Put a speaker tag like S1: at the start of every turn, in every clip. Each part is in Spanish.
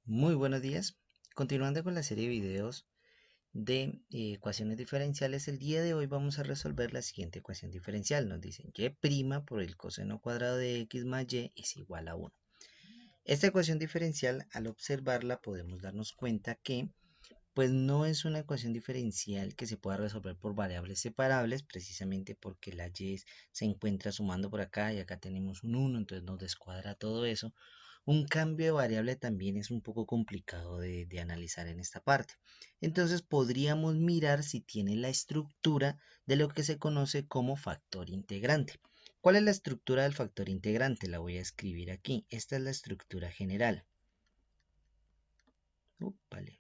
S1: Muy buenos días. Continuando con la serie de videos de ecuaciones diferenciales, el día de hoy vamos a resolver la siguiente ecuación diferencial. Nos dicen y' por el coseno cuadrado de x más y es igual a 1. Esta ecuación diferencial, al observarla, podemos darnos cuenta que pues no es una ecuación diferencial que se pueda resolver por variables separables, precisamente porque la y se encuentra sumando por acá y acá tenemos un 1, entonces nos descuadra todo eso. Un cambio de variable también es un poco complicado de analizar en esta parte. Entonces podríamos mirar si tiene la estructura de lo que se conoce como factor integrante. ¿Cuál es la estructura del factor integrante? La voy a escribir aquí. Esta es la estructura general. Vale.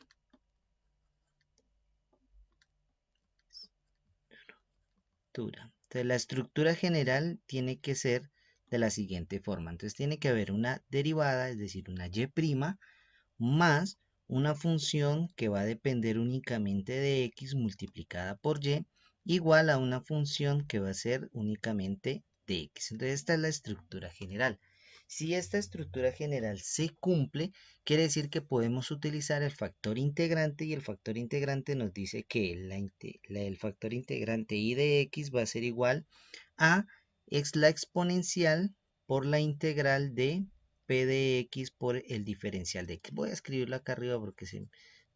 S1: Entonces la estructura general tiene que ser de la siguiente forma. Entonces tiene que haber una derivada, es decir, una y' más una función que va a depender únicamente de x multiplicada por y igual a una función que va a ser únicamente de x. Entonces esta es la estructura general. Si esta estructura general se cumple, quiere decir que podemos utilizar el factor integrante y el factor integrante nos dice que el factor integrante y de x va a ser igual a la exponencial por la integral de p de x por el diferencial de x. Voy a escribirlo acá arriba porque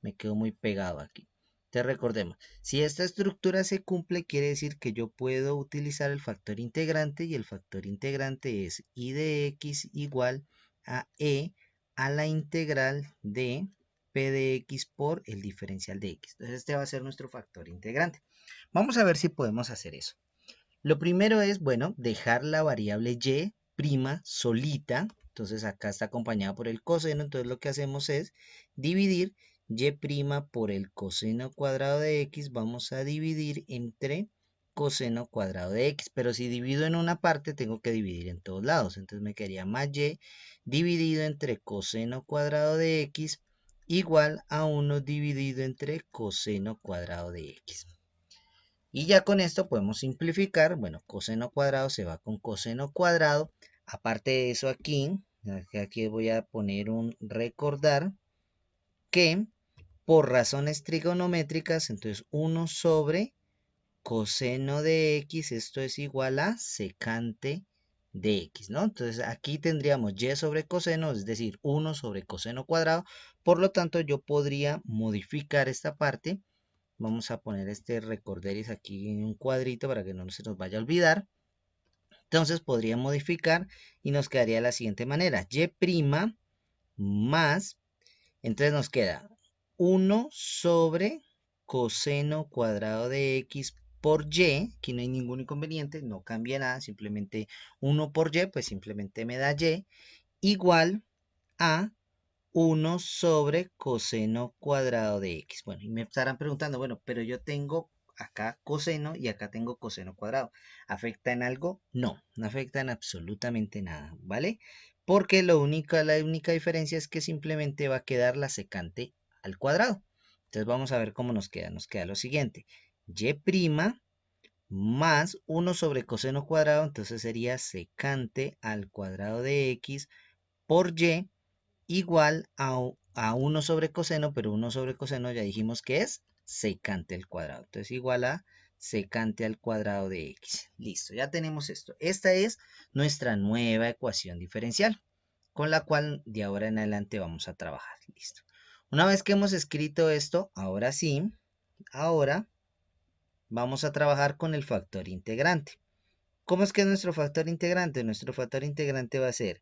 S1: me quedó muy pegado aquí. Entonces recordemos, si esta estructura se cumple, quiere decir que yo puedo utilizar el factor integrante y el factor integrante es y de x igual a e a la integral de p de x por el diferencial de x. Entonces este va a ser nuestro factor integrante. Vamos a ver si podemos hacer eso. Lo primero es, bueno, dejar la variable y' solita. Entonces acá está acompañada por el coseno. Entonces lo que hacemos es dividir y' por el coseno cuadrado de x. Vamos a dividir entre coseno cuadrado de x. Pero si divido en una parte, tengo que dividir en todos lados. Entonces me quedaría más y dividido entre coseno cuadrado de x igual a 1 dividido entre coseno cuadrado de x. Y ya con esto podemos simplificar. Bueno, coseno cuadrado se va con coseno cuadrado. Aparte de eso aquí voy a poner un recordar que por razones trigonométricas, entonces 1 sobre coseno de x, esto es igual a secante de x, ¿no? Entonces aquí tendríamos y sobre coseno, es decir, 1 sobre coseno cuadrado. Por lo tanto, yo podría modificar esta parte. Vamos a poner este recorderis aquí en un cuadrito para que no se nos vaya a olvidar. Entonces podría modificar y nos quedaría de la siguiente manera. Y' más, entonces nos queda 1 sobre coseno cuadrado de x por y. Aquí no hay ningún inconveniente, no cambia nada, simplemente 1 por y, pues simplemente me da y. Igual a 1 sobre coseno cuadrado de x. Bueno, y me estarán preguntando, bueno, pero yo tengo acá coseno y acá tengo coseno cuadrado. ¿Afecta en algo? No, no afecta en absolutamente nada, ¿vale? Porque la única diferencia es que simplemente va a quedar la secante al cuadrado. Entonces vamos a ver cómo nos queda. Nos queda lo siguiente. Y' más 1 sobre coseno cuadrado, entonces sería secante al cuadrado de x por y igual a 1 sobre coseno, pero 1 sobre coseno ya dijimos que es secante al cuadrado. Entonces igual a secante al cuadrado de x. Listo, ya tenemos esto. Esta es nuestra nueva ecuación diferencial, con la cual de ahora en adelante vamos a trabajar. Listo. Una vez que hemos escrito esto, ahora sí, ahora vamos a trabajar con el factor integrante. ¿Cómo es que es nuestro factor integrante? Nuestro factor integrante va a ser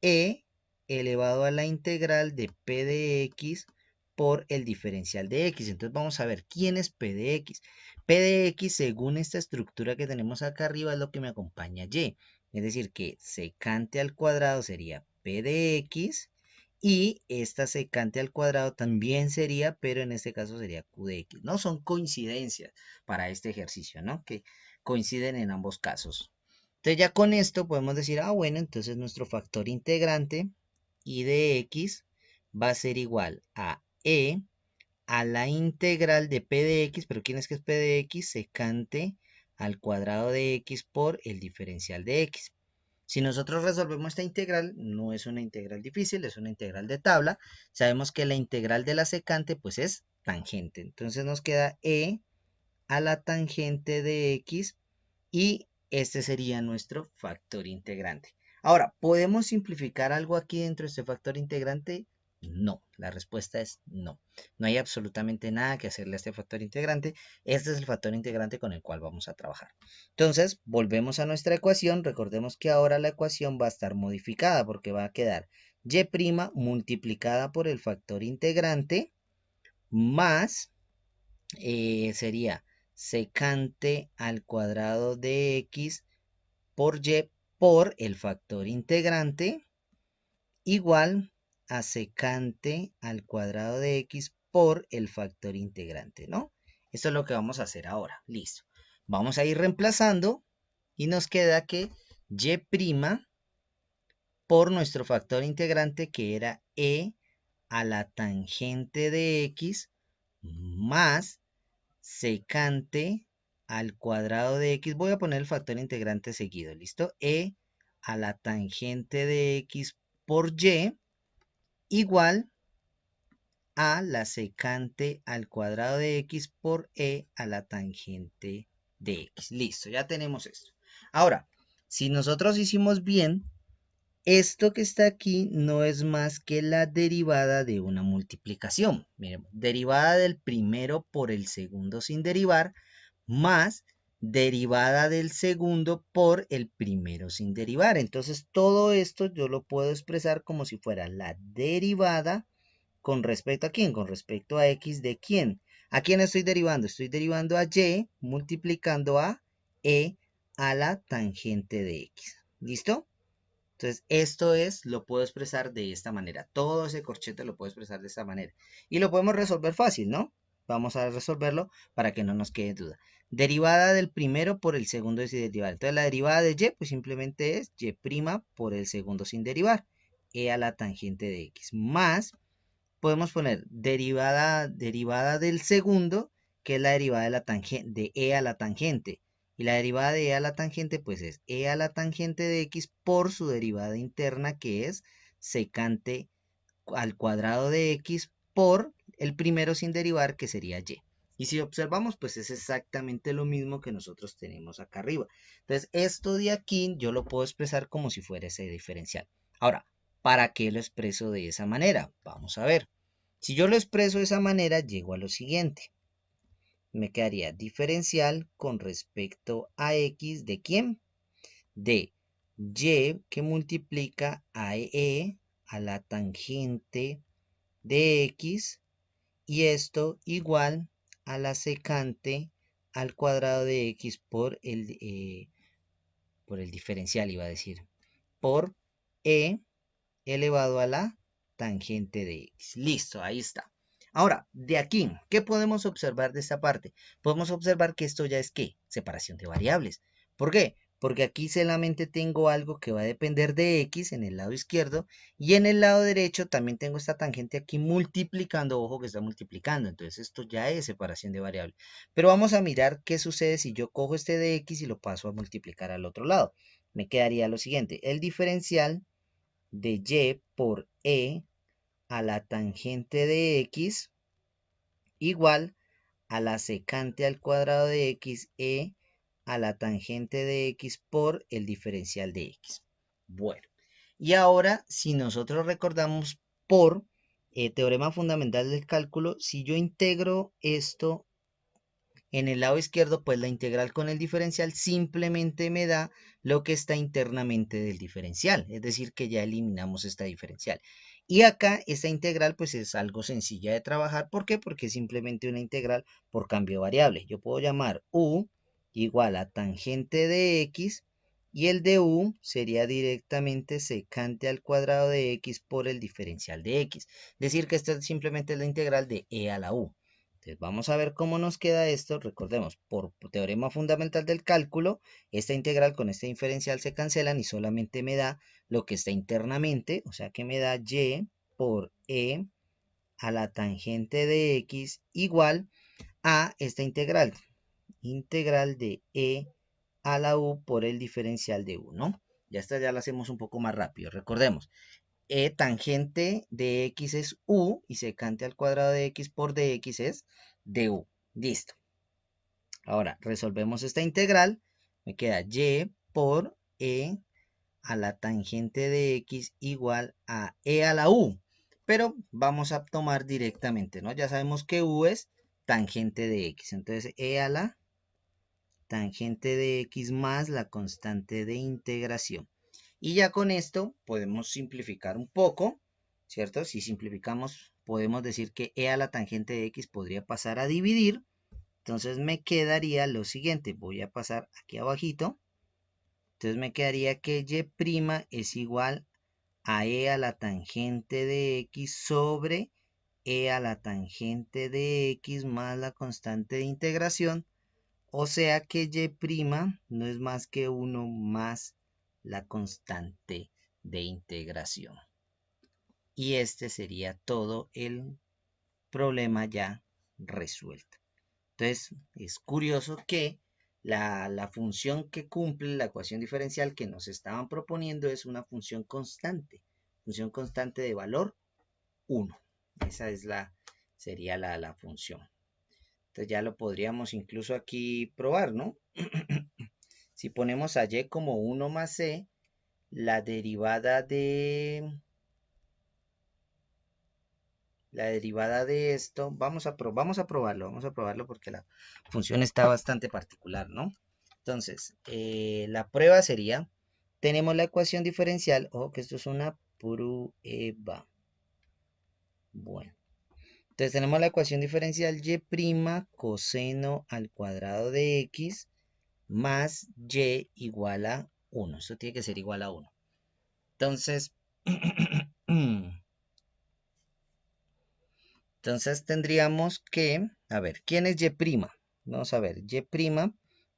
S1: e elevado a la integral de p de x por el diferencial de x. Entonces vamos a ver quién es p de x. P de x, según esta estructura que tenemos acá arriba, es lo que me acompaña y. Es decir, que secante al cuadrado sería p de x y esta secante al cuadrado también sería, pero en este caso sería q de x. No son coincidencias para este ejercicio, ¿no? Que coinciden en ambos casos. Entonces ya con esto podemos decir, bueno, entonces nuestro factor integrante y de x va a ser igual a e a la integral de p de x, pero ¿quién es que es p de x? Secante al cuadrado de x por el diferencial de x. Si nosotros resolvemos esta integral, no es una integral difícil, es una integral de tabla. Sabemos que la integral de la secante pues es tangente. Entonces nos queda e a la tangente de x y este sería nuestro factor integrante. Ahora, ¿podemos simplificar algo aquí dentro de este factor integrante? No, la respuesta es no. No hay absolutamente nada que hacerle a este factor integrante. Este es el factor integrante con el cual vamos a trabajar. Entonces, volvemos a nuestra ecuación. Recordemos que ahora la ecuación va a estar modificada porque va a quedar y' multiplicada por el factor integrante más sería secante al cuadrado de x por y por el factor integrante igual a secante al cuadrado de x por el factor integrante, ¿no? Esto es lo que vamos a hacer ahora. Listo. Vamos a ir reemplazando y nos queda que y' por nuestro factor integrante que era e a la tangente de x más secante al cuadrado de x. Voy a poner el factor integrante seguido, ¿listo? E a la tangente de x por y igual a la secante al cuadrado de x por e a la tangente de x. Listo, ya tenemos esto. Ahora, si nosotros hicimos bien, esto que está aquí no es más que la derivada de una multiplicación. Miren, derivada del primero por el segundo sin derivar, más derivada del segundo por el primero sin derivar. Entonces todo esto yo lo puedo expresar como si fuera la derivada con respecto a quién, con respecto a x de quién. ¿A quién estoy derivando? Estoy derivando a y multiplicando a e a la tangente de x. ¿Listo? Entonces, esto es, lo puedo expresar de esta manera. Todo ese corchete lo puedo expresar de esta manera. Y lo podemos resolver fácil, ¿no? Vamos a resolverlo para que no nos quede duda. Derivada del primero por el segundo sin derivar. Entonces, la derivada de y, pues simplemente es y' por el segundo sin derivar. E a la tangente de x. Más, podemos poner derivada del segundo, que es la derivada de la tangente, de e a la tangente. Y la derivada de e a la tangente, pues es e a la tangente de x por su derivada interna, que es secante al cuadrado de x por el primero sin derivar, que sería y. Y si observamos, pues es exactamente lo mismo que nosotros tenemos acá arriba. Entonces, esto de aquí yo lo puedo expresar como si fuera ese diferencial. Ahora, ¿para qué lo expreso de esa manera? Vamos a ver. Si yo lo expreso de esa manera, llego a lo siguiente. Me quedaría diferencial con respecto a x de quién? De y que multiplica a e a la tangente de x y esto igual a la secante al cuadrado de x por el diferencial, iba a decir, por e elevado a la tangente de x. Listo, ahí está. Ahora, de aquí, ¿qué podemos observar de esta parte? Podemos observar que esto ya es ¿qué? Separación de variables. ¿Por qué? Porque aquí solamente tengo algo que va a depender de x en el lado izquierdo y en el lado derecho también tengo esta tangente aquí multiplicando, ojo que está multiplicando, entonces esto ya es separación de variables. Pero vamos a mirar qué sucede si yo cojo este de x y lo paso a multiplicar al otro lado. Me quedaría lo siguiente, el diferencial de y por e a la tangente de x igual a la secante al cuadrado de x e a la tangente de x por el diferencial de x. Bueno, y ahora si nosotros recordamos por teorema fundamental del cálculo, si yo integro esto en el lado izquierdo, pues la integral con el diferencial simplemente me da lo que está internamente del diferencial, es decir, que ya eliminamos esta diferencial. Y acá esta integral pues es algo sencilla de trabajar. ¿Por qué? Porque es simplemente una integral por cambio de variable. Yo puedo llamar u igual a tangente de x y el de u sería directamente secante al cuadrado de x por el diferencial de x. Es decir, que esta es simplemente la integral de e a la u. Entonces vamos a ver cómo nos queda esto. Recordemos, por teorema fundamental del cálculo, esta integral con este diferencial se cancelan y solamente me da lo que está internamente, o sea que me da y por e a la tangente de x igual a esta integral de e a la u por el diferencial de u, ¿no? Ya esta ya la hacemos un poco más rápido. Recordemos, tangente de x es u y secante al cuadrado de x por dx es du. Listo. Ahora resolvemos esta integral. Me queda y por e a la tangente de x igual a e a la u. Pero vamos a tomar directamente, ¿no? Ya sabemos que u es tangente de x. Entonces e a la tangente de x más la constante de integración. Y ya con esto podemos simplificar un poco, ¿cierto? Si simplificamos, podemos decir que e a la tangente de x podría pasar a dividir. Entonces me quedaría lo siguiente. Voy a pasar aquí abajito. Entonces me quedaría que y' es igual a e a la tangente de x sobre e a la tangente de x más la constante de integración. O sea que y' no es más que 1 más la constante de integración. Y este sería todo el problema ya resuelto. Entonces es curioso que la función que cumple la ecuación diferencial que nos estaban proponiendo es una función constante de valor 1. Esa es sería la función. Entonces ya lo podríamos incluso aquí probar, ¿no? Si ponemos a y como 1 más c, la derivada de esto, vamos a probarlo porque la función está bastante particular, ¿no? Entonces, la prueba sería, tenemos la ecuación diferencial, ojo que esto es una prueba. Bueno, entonces tenemos la ecuación diferencial y' coseno al cuadrado de x más y igual a 1. Esto tiene que ser igual a 1. Entonces, tendríamos que, a ver, ¿quién es y'? Vamos a ver, y',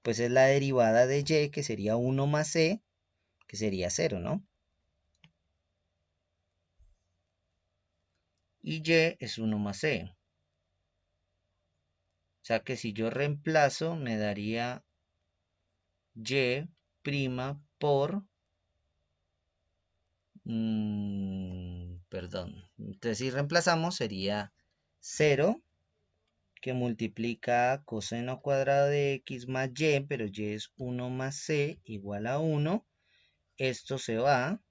S1: pues es la derivada de y, que sería 1 más c, que sería 0, ¿no? Y y es 1 más c. O sea que si yo reemplazo, me daría y' por... perdón. Entonces si reemplazamos sería 0 que multiplica coseno cuadrado de x más y, pero y es 1 más c igual a 1. Esto se va,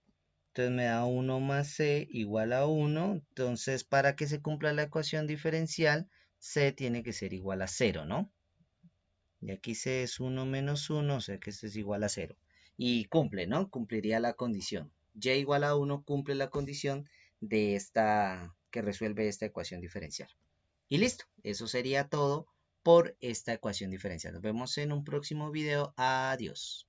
S1: entonces me da 1 más c igual a 1. Entonces para que se cumpla la ecuación diferencial, c tiene que ser igual a 0, ¿no? Y aquí c es 1 menos 1, o sea que esto es igual a 0. Y cumple, ¿no? Cumpliría la condición. Y igual a 1 cumple la condición de esta, que resuelve esta ecuación diferencial. Y listo, eso sería todo por esta ecuación diferencial. Nos vemos en un próximo video. Adiós.